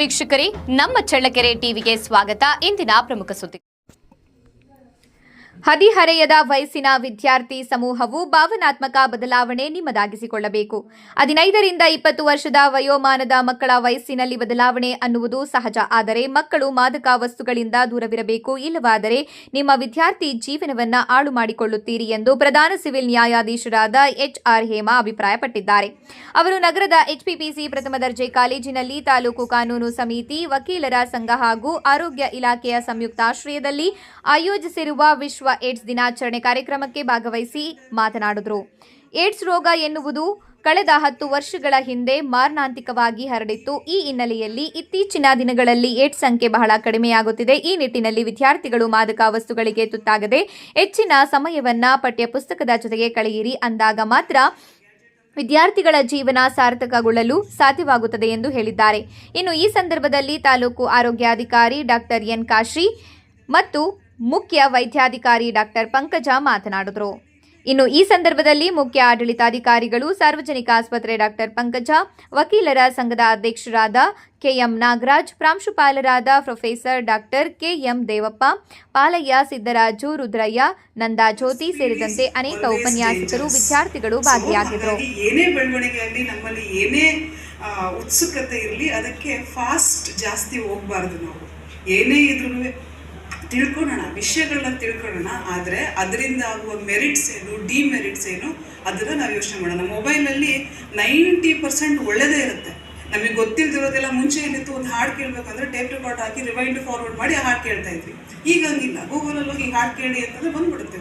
ವೀಕ್ಷಕರೇ, ನಮ್ಮ ಚಳ್ಳಕೆರೆ ಟಿವಿಗೆ ಸ್ವಾಗತ. ಇಂದಿನ ಪ್ರಮುಖ ಸುದ್ದಿ. ಹದಿಹರೆಯದ ವಯಸ್ಸಿನ ವಿದ್ಯಾರ್ಥಿ ಸಮೂಹವು ಭಾವನಾತ್ಮಕ ಬದಲಾವಣೆ ನಿಮ್ಮದಾಗಿಸಿಕೊಳ್ಳಬೇಕು. 15 ರಿಂದ 20 ವರ್ಷದ ವಯೋಮಾನದ ಮಕ್ಕಳ ವಯಸ್ಸಿನಲ್ಲಿ ಬದಲಾವಣೆ ಅನ್ನುವುದು ಸಹಜ. ಆದರೆ ಮಕ್ಕಳು ಮಾದಕ ವಸ್ತುಗಳಿಂದ ದೂರವಿರಬೇಕು. ಇಲ್ಲವಾದರೆ ನಿಮ್ಮ ವಿದ್ಯಾರ್ಥಿ ಜೀವನವನ್ನ ಹಾಳು ಮಾಡಿಕೊಳ್ಳುತ್ತೀರಿ ಎಂದು ಪ್ರಧಾನ ಸಿವಿಲ್ ನ್ಯಾಯಾಧೀಶರಾದ HR ಹೇಮಾ ಅಭಿಪ್ರಾಯಪಟ್ಟಿದ್ದಾರೆ. ಅವರು ನಗರದ HPPC ಪ್ರಥಮ ದರ್ಜೆ ಕಾಲೇಜಿನಲ್ಲಿ ತಾಲೂಕು ಕಾನೂನು ಸಮಿತಿ, ವಕೀಲರ ಸಂಘ ಹಾಗೂ ಆರೋಗ್ಯ ಇಲಾಖೆಯ ಸಂಯುಕ್ತಾಶ್ರಯದಲ್ಲಿ ಆಯೋಜಿಸಿರುವ ವಿಶ್ವ ಏಡ್ಸ್ ದಿನಾಚರಣೆ ಕಾರ್ಯಕ್ರಮಕ್ಕೆ ಭಾಗವಹಿಸಿ ಮಾತನಾಡಿದರು. ಏಡ್ಸ್ ರೋಗ ಎನ್ನುವುದು ಕಳೆದ 10 ವರ್ಷಗಳ ಹಿಂದೆ ಮಾರಣಾಂತಿಕವಾಗಿ ಹರಡಿತ್ತು. ಈ ಹಿನ್ನೆಲೆಯಲ್ಲಿ ಇತ್ತೀಚಿನ ದಿನಗಳಲ್ಲಿ ಏಡ್ಸ್ ಸಂಖ್ಯೆ ಬಹಳ ಕಡಿಮೆಯಾಗುತ್ತಿದೆ. ಈ ನಿಟ್ಟಿನಲ್ಲಿ ವಿದ್ಯಾರ್ಥಿಗಳು ಮಾದಕ ವಸ್ತುಗಳಿಗೆ ತುತ್ತಾಗದೆ ಹೆಚ್ಚಿನ ಸಮಯವನ್ನ ಪಠ್ಯಪುಸ್ತಕದ ಜೊತೆಗೆ ಕಳೆಯಿರಿ. ಅಂದಾಗ ಮಾತ್ರ ವಿದ್ಯಾರ್ಥಿಗಳ ಜೀವನ ಸಾರ್ಥಕಗೊಳ್ಳಲು ಸಾಧ್ಯವಾಗುತ್ತದೆ ಎಂದು ಹೇಳಿದ್ದಾರೆ. ಇನ್ನು ಈ ಸಂದರ್ಭದಲ್ಲಿ ತಾಲೂಕು ಆರೋಗ್ಯಾಧಿಕಾರಿ ಡಾಕ್ಟರ್ ಎನ್ ಕಾಶಿ ಮತ್ತು ಮುಖ್ಯ ವೈದ್ಯಾಧಿಕಾರಿ ಡಾಕ್ಟರ್ ಪಂಕಜ ಮಾತನಾಡಿದರು. ಇನ್ನು ಈ ಸಂದರ್ಭದಲ್ಲಿ ಮುಖ್ಯ ಆಡಳಿತಾಧಿಕಾರಿಗಳು, ಸಾರ್ವಜನಿಕ ಆಸ್ಪತ್ರೆ ಡಾಕ್ಟರ್ ಪಂಕಜ, ವಕೀಲರ ಸಂಘದ ಅಧ್ಯಕ್ಷರಾದ KM ನಾಗರಾಜ್, ಪ್ರಾಂಶುಪಾಲರಾದ professor doctor KM Devappa, Palayya, Siddaraju, Rudrayya, Nanda Jyoti ಸೇರಿದಂತೆ ಅನೇಕ ಉಪನ್ಯಾಸಕರು, ವಿದ್ಯಾರ್ಥಿಗಳು ಭಾಗಿಯಾಗಿದ್ದರು. ಏನೇ ಬೆಳವಣಿಗೆ ಆಗಲಿ, ನಮ್ಮಲ್ಲಿ ಏನೇ ಉತ್ಸುಕತೆ ಇರಲಿ, ಅದಕ್ಕೆ ಫಾಸ್ಟ್ ಜಾಸ್ತಿ ಹೋಗಬಾರ್ದು. ನಾವು ಏನೇ ಇದ್ರೂ ತಿಳ್ಕೊಳ್ಳೋಣ, ವಿಷಯಗಳನ್ನ ತಿಳ್ಕೊಳ್ಳೋಣ. ಆದರೆ ಅದರಿಂದ ಆಗುವ ಮೆರಿಟ್ಸ್ ಏನು, ಡಿಮೆರಿಟ್ಸ್ ಏನು, ಅದನ್ನು ನಾವು ಯೋಚನೆ ಮಾಡೋಣ. ಮೊಬೈಲಲ್ಲಿ 90% ಒಳ್ಳೆಯದೇ ಇರುತ್ತೆ. ನಮಗೆ ಗೊತ್ತಿಲ್ಲದಿರೋದೆಲ್ಲ. ಮುಂಚೆ ಏನಿತ್ತು, ಒಂದು ಹಾಡು ಕೇಳಬೇಕಂದ್ರೆ ಟೇಪ್ ರೆಕಾರ್ಡ್ ಹಾಕಿ ರಿವೈಂಡ್ ಫಾರ್ವರ್ಡ್ ಮಾಡಿ ಆ ಹಾಡು ಕೇಳ್ತಾ ಇದ್ವಿ. ಈಗ ಹಂಗಿಲ್ಲ. ಗೂಗಲಲ್ಲಿ ಹೋಗಿ ಹಾಡು ಕೇಳಿ ಅಂತಂದರೆ ಬಂದ್ಬಿಡುತ್ತೆ.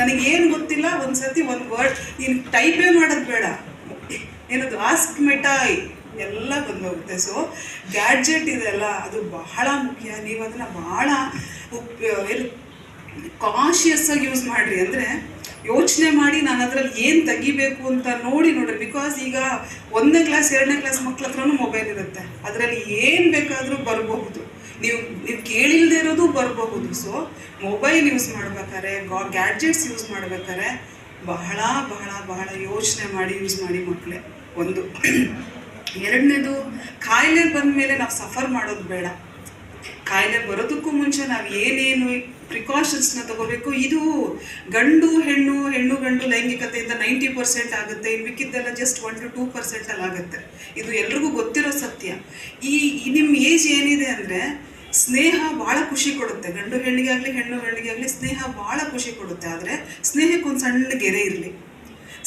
ನನಗೇನು ಗೊತ್ತಿಲ್ಲ, ಒಂದು ಸರ್ತಿ ಒಂದು ವರ್ಡ್ ನೀನು ಟೈಪೇ ಮಾಡೋದು ಬೇಡ, ಏನದು ಆಸ್ಕ್ ಮೆಟಾಯ್ ಎಲ್ಲ ಬಂದೋಗುತ್ತೆ. ಸೊ ಗ್ಯಾಡ್ಜೆಟ್ ಇದೆಲ್ಲ ಅದು ಬಹಳ ಮುಖ್ಯ. ನೀವು ಅದನ್ನು ಬಹಳ ಕಾನ್ಷಿಯಸ್ ಆಗಿ ಯೂಸ್ ಮಾಡಿರಿ. ಅಂದರೆ ಯೋಚನೆ ಮಾಡಿ ನಾನು ಅದರಲ್ಲಿ ಏನು ತೆಗಿಬೇಕು ಅಂತ ನೋಡ್ರಿ. ಬಿಕಾಸ್ ಈಗ 1ನೇ ಕ್ಲಾಸ್ 2ನೇ ಕ್ಲಾಸ್ ಮಕ್ಳ ಹತ್ರನೂ ಮೊಬೈಲ್ ಇರುತ್ತೆ. ಅದರಲ್ಲಿ ಏನು ಬೇಕಾದರೂ ಬರಬಹುದು, ನೀವು ಕೇಳಿಲ್ಲದೆ ಇರೋದು ಬರಬಹುದು. ಸೊ ಮೊಬೈಲ್ ಯೂಸ್ ಮಾಡ್ಬೇಕಾದ್ರೆ, ಗ್ಯಾಡ್ಜೆಟ್ಸ್ ಯೂಸ್ ಮಾಡ್ಬೇಕಾದ್ರೆ ಬಹಳ ಬಹಳ ಬಹಳ ಯೋಚನೆ ಮಾಡಿ ಯೂಸ್ ಮಾಡಿ ಮಕ್ಕಳೇ. ಒಂದು. ಎರಡನೇದು, ಕಾಯಿಲೆ ಬಂದ ಮೇಲೆ ನಾವು ಸಫರ್ ಮಾಡೋದು ಬೇಡ. ಕಾಯಿಲೆ ಬರೋದಕ್ಕೂ ಮುಂಚೆ ನಾವು ಏನೇನು ಪ್ರಿಕಾಷನ್ಸ್ನ ತಗೋಬೇಕು. ಇದು ಗಂಡು ಹೆಣ್ಣು, ಹೆಣ್ಣು ಗಂಡು ಲೈಂಗಿಕತೆಯಿಂದ 90% ಆಗುತ್ತೆ. ಇನ್ನು ಮಿಕ್ಕಿದ್ದೆಲ್ಲ ಜಸ್ಟ್ 1 to 2% ಆಗುತ್ತೆ. ಇದು ಎಲ್ರಿಗೂ ಗೊತ್ತಿರೋ ಸತ್ಯ. ಈ ನಿಮ್ಮ ಏಜ್ ಏನಿದೆ ಅಂದರೆ ಸ್ನೇಹ ಭಾಳ ಖುಷಿ ಕೊಡುತ್ತೆ. ಗಂಡು ಹೆಣ್ಣಿಗೆ ಆಗಲಿ, ಹೆಣ್ಣು ಗಂಡಿಗೆ ಆಗಲಿ ಸ್ನೇಹ ಭಾಳ ಖುಷಿ ಕೊಡುತ್ತೆ. ಆದರೆ ಸ್ನೇಹಕ್ಕೊಂದು ಸಣ್ಣ ಗೆರೆ ಇರಲಿ.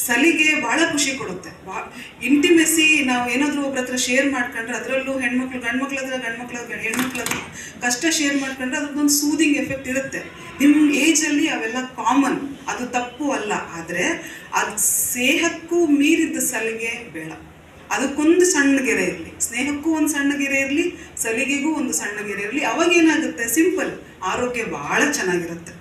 ಸಲಿಗೆ ಭಾಳ ಖುಷಿ ಕೊಡುತ್ತೆ. ಇಂಟಿಮೆಸಿ ನಾವು ಏನಾದರೂ ಒಬ್ರ ಹತ್ರ ಶೇರ್ ಮಾಡ್ಕೊಂಡ್ರೆ, ಅದರಲ್ಲೂ ಹೆಣ್ಮಕ್ಳು ಗಂಡ್ಮಕ್ಳ ಹತ್ರ ಹೆಣ್ಮಕ್ಳ ಹತ್ರ ಕಷ್ಟ ಶೇರ್ ಮಾಡ್ಕೊಂಡ್ರೆ ಅದಕ್ಕೊಂದು ಸೂದಿಂಗ್ ಎಫೆಕ್ಟ್ ಇರುತ್ತೆ. ನಿಮ್ಮ ಏಜಲ್ಲಿ ಅವೆಲ್ಲ ಕಾಮನ್, ಅದು ತಪ್ಪು ಅಲ್ಲ. ಆದರೆ ಅದು ಸ್ನೇಹಕ್ಕೂ ಮೀರಿದ್ದ ಸಲಿಗೆ ಬೇಡ. ಅದಕ್ಕೊಂದು ಸಣ್ಣ ಗೆರೆ ಇರಲಿ. ಸ್ನೇಹಕ್ಕೂ ಒಂದು ಸಣ್ಣ ಗೆರೆ ಇರಲಿ, ಸಲಿಗೆಗೂ ಒಂದು ಸಣ್ಣ ಗೆರೆ ಇರಲಿ. ಅವಾಗೇನಾಗುತ್ತೆ, ಸಿಂಪಲ್, ಆರೋಗ್ಯ ಭಾಳ ಚೆನ್ನಾಗಿರುತ್ತೆ.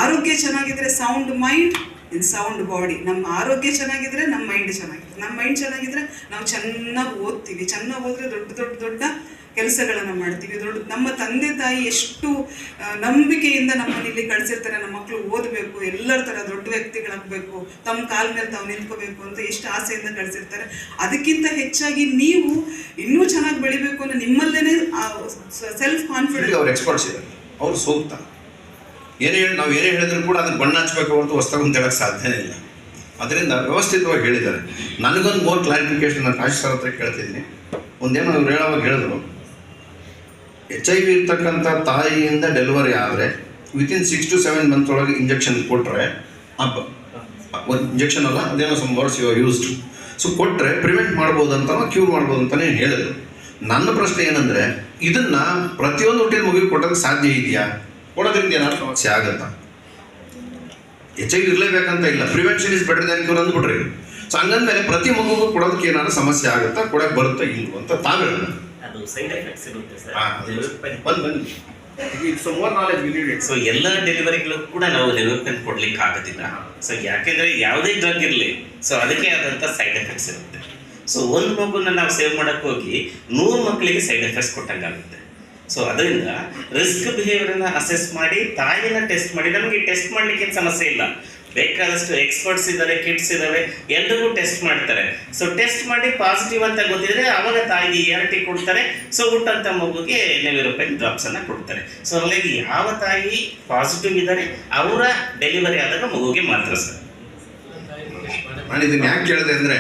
ಆರೋಗ್ಯ ಚೆನ್ನಾಗಿದ್ರೆ sound mind in sound body. ನಮ್ಮ ಆರೋಗ್ಯ ಚೆನ್ನಾಗಿದ್ರೆ ನಮ್ಮ ಮೈಂಡ್ ಚೆನ್ನಾಗಿದೆ. ನಮ್ಮ ಮೈಂಡ್ ಚೆನ್ನಾಗಿದ್ರೆ ನಾವು ಚೆನ್ನಾಗಿ ಓದ್ತೀವಿ. ಚೆನ್ನಾಗಿ ಓದಿದ್ರೆ ದೊಡ್ಡ ದೊಡ್ಡ ದೊಡ್ಡ ಕೆಲಸಗಳನ್ನು ಮಾಡ್ತೀವಿ. ನಮ್ಮ ತಂದೆ ತಾಯಿ ಎಷ್ಟು ನಂಬಿಕೆಯಿಂದ ನಮ್ಮನ್ನು ಇಲ್ಲಿ ಕಳಿಸಿರ್ತಾರೆ. ನಮ್ಮ ಮಕ್ಕಳು ಓದಬೇಕು, ಎಲ್ಲರ ಥರ ದೊಡ್ಡ ವ್ಯಕ್ತಿಗಳಾಗಬೇಕು, ತಮ್ಮ ಕಾಲ ಮೇಲೆ ತಾವು ನಿಂತ್ಕೋಬೇಕು ಅಂತ ಎಷ್ಟು ಆಸೆಯಿಂದ ಕಳಿಸಿರ್ತಾರೆ. ಅದಕ್ಕಿಂತ ಹೆಚ್ಚಾಗಿ ನೀವು ಇನ್ನೂ ಚೆನ್ನಾಗಿ ಬೆಳಿಬೇಕು ಅನ್ನೋ ನಿಮ್ಮಲ್ಲೇ ಸೆಲ್ಫ್ ಕಾನ್ಫಿಡೆನ್ಸ್. ಅವ್ರು ಎಕ್ಸ್ಪರ್ಟ್ಸ್ ಇದ್ದಾರೆ, ಅವ್ರು ಸೂಕ್ತ. ನಾವು ಏನೇ ಹೇಳಿದ್ರು ಕೂಡ ಅದನ್ನು ಬಣ್ಣ ಹಚ್ಚಬೇಕು ಹೊರತು ಹೊಸದಾಗಿ ಅಂತ ಹೇಳೋಕ್ಕೆ ಸಾಧ್ಯನೇ ಇಲ್ಲ. ಅದರಿಂದ ವ್ಯವಸ್ಥಿತವಾಗಿ ಹೇಳಿದ್ದಾರೆ. ನನಗೊಂದು ಮೋರ್ ಕ್ಲಾರಿಫಿಕೇಶನ್ ನಾನು ಕಾಶಿ ಸರ್ ಹತ್ರ ಕೇಳ್ತಿದ್ದೀನಿ. ಒಂದೇನೋ ಅವ್ರು ಹೇಳಿದ್ರು, HIV ಇರ್ತಕ್ಕಂಥ ತಾಯಿಯಿಂದ ಡೆಲಿವರಿ ಆದರೆ ವಿತಿನ್ 6 to 7 ಮಂತ್ ಒಳಗೆ ಇಂಜೆಕ್ಷನ್ ಕೊಟ್ಟರೆ, ಒಂದು ಇಂಜೆಕ್ಷನ್ ಅಲ್ಲ, ಅದೇನೋ some words you are used. So ಕೊಟ್ಟರೆ ಪ್ರಿವೆಂಟ್ ಮಾಡ್ಬೋದು ಅಂತ, ಕ್ಯೂರ್ ಮಾಡ್ಬೋದು ಅಂತಲೇ ಹೇಳಿದ್ರು. ನನ್ನ ಪ್ರಶ್ನೆ ಏನಂದರೆ, ಇದನ್ನು ಪ್ರತಿಯೊಂದು ಹುಟ್ಟಿದ ಮಗುವಿಗೆ ಕೊಟ್ಟೋಕ್ಕೆ ಸಾಧ್ಯ ಇದೆಯಾ? ಕೊಡೋದ್ರಿಂದ ಏನಾದ್ರು ಸಮಸ್ಯೆ ಆಗುತ್ತಾ? HIV ಇರಲೇಬೇಕಂತ ಇಲ್ಲ, prevention is better than cure ಅಂದ್ಬಿಟ್ರಿ. ಸೊ ಹಂಗಂದ್ಮೇಲೆ ಪ್ರತಿ ಮಗುಗೂ ಕೊಡೋದಕ್ಕೆ ಏನಾದ್ರು ಸಮಸ್ಯೆ ಆಗುತ್ತಾ, ಕೊಡಕ್ಕೆ ಬರುತ್ತಾ ಇಲ್ವ ಅಂತ ತಾವೇ ಸೈಡ್ ಎಫೆಕ್ಟ್ಸ್ ಇರುತ್ತೆ ಸರ್. ಸೊ ಎಲ್ಲ ಡೆಲಿವರಿಗಳು ಕೂಡ ನಾವು ಡೆವಲಪ್ಮೆಂಟ್ ಕೊಡ್ಲಿಕ್ಕೆ ಆಗೋದಿಲ್ಲ. ಸೊ ಯಾಕೆಂದ್ರೆ ಯಾವುದೇ ಡ್ರಗ್ ಇರಲಿ, ಸೊ ಅದಕ್ಕೆ ಆದಂಥ ಸೈಡ್ ಎಫೆಕ್ಟ್ಸ್ ಇರುತ್ತೆ. ಸೊ ಒಂದು ಮಗುನ ನಾವು ಸೇವ್ ಮಾಡಕ್ಕೆ ಹೋಗಿ 100 ಮಕ್ಕಳಿಗೆ ಸೈಡ್ ಎಫೆಕ್ಟ್ಸ್ ಕೊಟ್ಟಂಗಾಗುತ್ತೆ. ಸೊ ಅದರಿಂದ ರಿಸ್ಕ್ ಬಿಹೇವಿಯರ್ನ ಅಸೆಸ್ ಮಾಡಿ ತಾಯಿನ ಟೆಸ್ಟ್ ಮಾಡಿ, ನಮಗೆ ಟೆಸ್ಟ್ ಮಾಡಲಿಕ್ಕೆ ಸಮಸ್ಯೆ ಇಲ್ಲ. ಬೇಕಾದಷ್ಟು ಎಕ್ಸ್ಪರ್ಟ್ಸ್ ಇದ್ದಾರೆ, ಕಿಡ್ಸ್ ಇದ್ದಾವೆ, ಎಲ್ರಿಗೂ ಟೆಸ್ಟ್ ಮಾಡ್ತಾರೆ. ಸೊ ಟೆಸ್ಟ್ ಮಾಡಿ ಪಾಸಿಟಿವ್ ಅಂತ ಗೊತ್ತಿದ್ರೆ ಅವಾಗ ತಾಯಿಗೆ ART ಕೊಡ್ತಾರೆ. ಸೊ ಹುಟ್ಟಂತ ಮಗುಗೆ ನೆವಿರೋಪೆನ್ ಡ್ರಾಪ್ಸ್ ಅನ್ನ ಕೊಡ್ತಾರೆ. ಸೊ ಹಾಗಾಗಿ ಯಾವ ತಾಯಿ ಪಾಸಿಟಿವ್ ಇದ್ದಾರೆ ಅವರ ಡೆಲಿವರಿ ಆದಾಗ ಮಗುಗೆ ಮಾತ್ರ ಸರ್. ನಾನು ಇದನ್ನ ಯಾಕೆ ಕೇಳಿದೆ ಅಂದರೆ,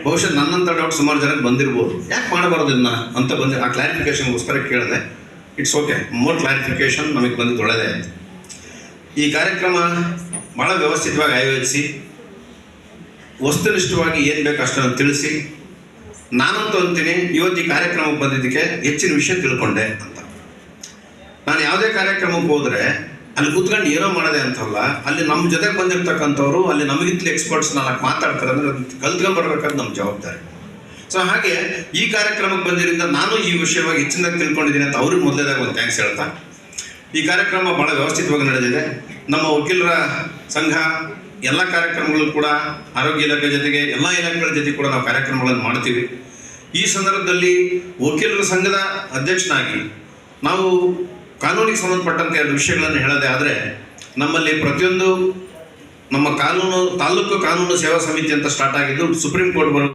ಬಹುಶಃ ನನ್ನಂಥ ಡೌಟ್ ಸುಮಾರು ಜನಕ್ಕೆ ಬಂದಿರ್ಬೋದು, ಯಾಕೆ ಮಾಡಬಾರ್ದು ಇದನ್ನ ಅಂತ ಬಂದು ಆ ಕ್ಲಾರಿಫಿಕೇಶನ್ಗೋಸ್ಕರ ಕೇಳಿದೆ. ಇಟ್ಸ್ ಓಕೆ, ಮೋರ್ ಕ್ಲಾರಿಫಿಕೇಶನ್ ನಮಗೆ ಬಂದಿದ್ದು ಒಳ್ಳೆಯದೇ ಆಯಿತು. ಈ ಕಾರ್ಯಕ್ರಮ ಭಾಳ ವ್ಯವಸ್ಥಿತವಾಗಿ ಆಯೋಜಿಸಿ ವಸ್ತುನಿಷ್ಠವಾಗಿ ಏನು ಬೇಕು ಅಷ್ಟನ್ನು ತಿಳಿಸಿ, ನಾನಂತೂ ಅಂತೀನಿ ಇವತ್ತು ಈ ಕಾರ್ಯಕ್ರಮಕ್ಕೆ ಬಂದಿದ್ದಕ್ಕೆ ಹೆಚ್ಚಿನ ವಿಷಯ ತಿಳ್ಕೊಂಡೆ ಅಂತ. ನಾನು ಯಾವುದೇ ಕಾರ್ಯಕ್ರಮಕ್ಕೆ ಹೋದರೆ ಅಲ್ಲಿ ಕೂತ್ಕೊಂಡು ಏನೋ ಮಾಡೋದೆ ಅಂತಲ್ಲ, ಅಲ್ಲಿ ನಮ್ಮ ಜೊತೆಗೆ ಬಂದಿರ್ತಕ್ಕಂಥವ್ರು ಅಲ್ಲಿ ನಮಗಿಂತಲೂ ಎಕ್ಸ್ಪರ್ಟ್ಸ್ ನಾಲ್ಕು ಮಾತಾಡ್ತಾರೆ ಅಂದರೆ ಕಲ್ತ್ಕೊಂಡ್ಬರ್ಬೇಕಾದ್ರೆ ನಮ್ಮ ಜವಾಬ್ದಾರಿ. ಸೊ ಹಾಗೆ ಈ ಕಾರ್ಯಕ್ರಮಕ್ಕೆ ಬಂದಿರಿಂದ ನಾನು ಈ ವಿಷಯವಾಗಿ ಹೆಚ್ಚಿನದಾಗಿ ತಿಳ್ಕೊಂಡಿದ್ದೀನಿ ಅಂತ ಅವ್ರಿಗೆ ಮೊದಲೇದಾಗ ಒಂದು ಥ್ಯಾಂಕ್ಸ್ ಹೇಳ್ತಾ, ಈ ಕಾರ್ಯಕ್ರಮ ಭಾಳ ವ್ಯವಸ್ಥಿತವಾಗಿ ನಡೆದಿದೆ. ನಮ್ಮ ವಕೀಲರ ಸಂಘ ಎಲ್ಲ ಕಾರ್ಯಕ್ರಮಗಳು ಕೂಡ ಆರೋಗ್ಯ ಇಲಾಖೆ ಜೊತೆಗೆ ಎಲ್ಲ ಇಲಾಖೆಗಳ ಜೊತೆ ಕೂಡ ನಾವು ಕಾರ್ಯಕ್ರಮಗಳನ್ನು ಮಾಡ್ತೀವಿ. ಈ ಸಂದರ್ಭದಲ್ಲಿ ವಕೀಲರ ಸಂಘದ ಅಧ್ಯಕ್ಷನಾಗಿ ನಾವು ಕಾನೂನಿಗೆ ಸಂಬಂಧಪಟ್ಟಂತೆ 2 ವಿಷಯಗಳನ್ನು ಹೇಳೋದೇ ಆದರೆ, ನಮ್ಮಲ್ಲಿ ಪ್ರತಿಯೊಂದು ನಮ್ಮ ತಾಲೂಕು ಕಾನೂನು ಸೇವಾ ಸಮಿತಿ ಅಂತ ಸ್ಟಾರ್ಟ್ ಆಗಿದ್ದು ಸುಪ್ರೀಂ ಕೋರ್ಟ್